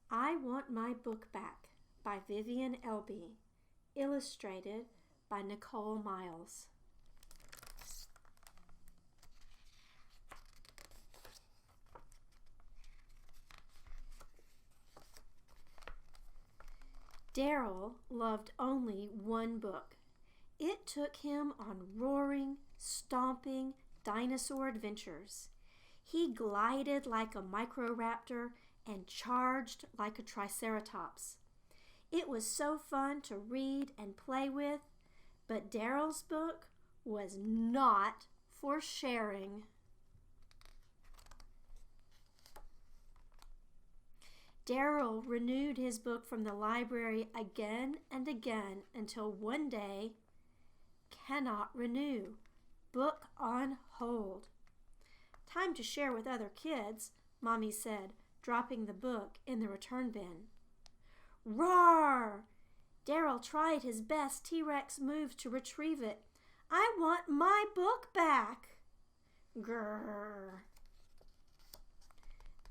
I Want My Book Back by Viviane Elbe, illustrated by Nicole Miles. Daryl loved only one book. It took him on roaring, stomping dinosaur adventures. He glided like a microraptor and charged like a triceratops. It was so fun to read and play with, but Daryl's book was not for sharing. Daryl renewed his book from the library again and again until one day, cannot renew, book on hold. Time to share with other kids, Mommy said, dropping the book in the return bin. Roar! Daryl tried his best T-Rex moves to retrieve it. I want my book back! Grrr!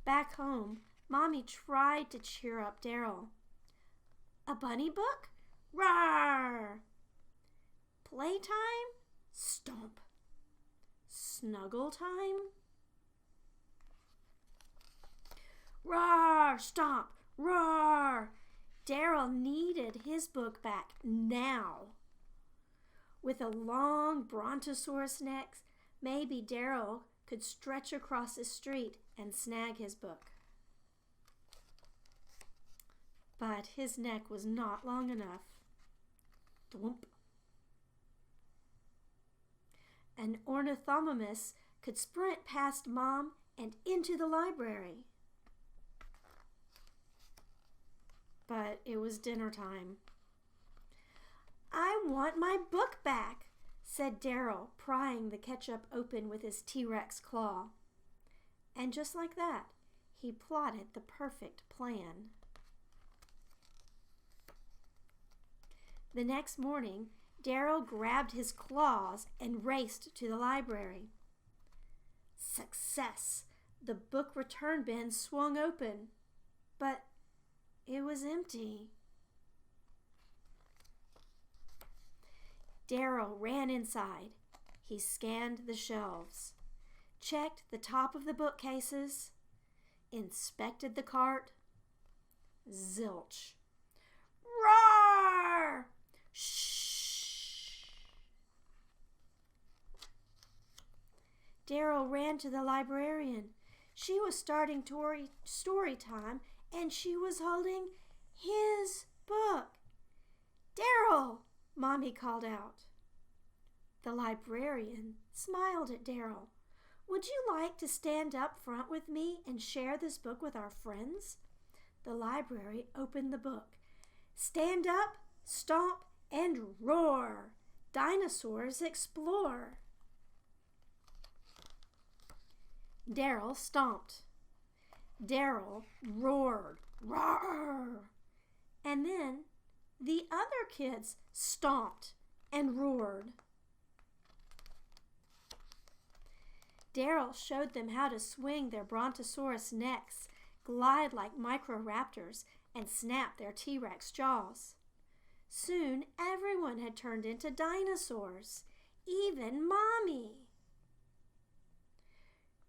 Back home, Mommy tried to cheer up Daryl. A bunny book? Roar! Playtime? Stomp. Snuggle time? Roar! Stomp! Roar! Daryl needed his book back now. With a long brontosaurus neck, maybe Daryl could stretch across the street and snag his book. But his neck was not long enough. Thwomp. An ornithomimus could sprint past Mom and into the library. But it was dinner time. I want my book back, said Daryl, prying the ketchup open with his T-Rex claw. And just like that, he plotted the perfect plan. The next morning, Daryl grabbed his claws and raced to the library. Success! The book return bin swung open, but it was empty. Daryl ran inside. He scanned the shelves, checked the top of the bookcases, inspected the cart. Zilch. Roar! Shh! Daryl ran to the librarian. She was starting story time, and she was holding his book. Daryl! Mommy called out. The librarian smiled at Daryl. Would you like to stand up front with me and share this book with our friends? The library opened the book. Stand up, stomp, and roar. Dinosaurs explore. Daryl stomped. Daryl roared. Roar! And then the other kids stomped and roared. Daryl showed them how to swing their brontosaurus necks, glide like microraptors, and snap their T-Rex jaws. Soon everyone had turned into dinosaurs, even Mommy.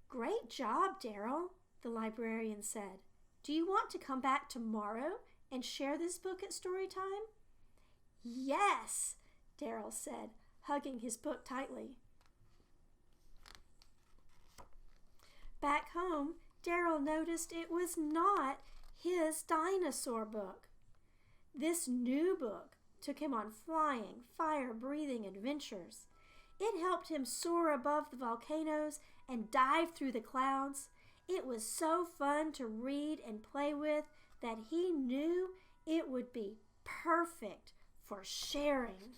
Great job, Daryl, the librarian said. Do you want to come back tomorrow and share this book at story time? Yes, Daryl said, hugging his book tightly. Back home, Daryl noticed it was not his dinosaur book. This new book took him on flying, fire-breathing adventures. It helped him soar above the volcanoes and dive through the clouds. It was so fun to read and play with that he knew it would be perfect for sharing.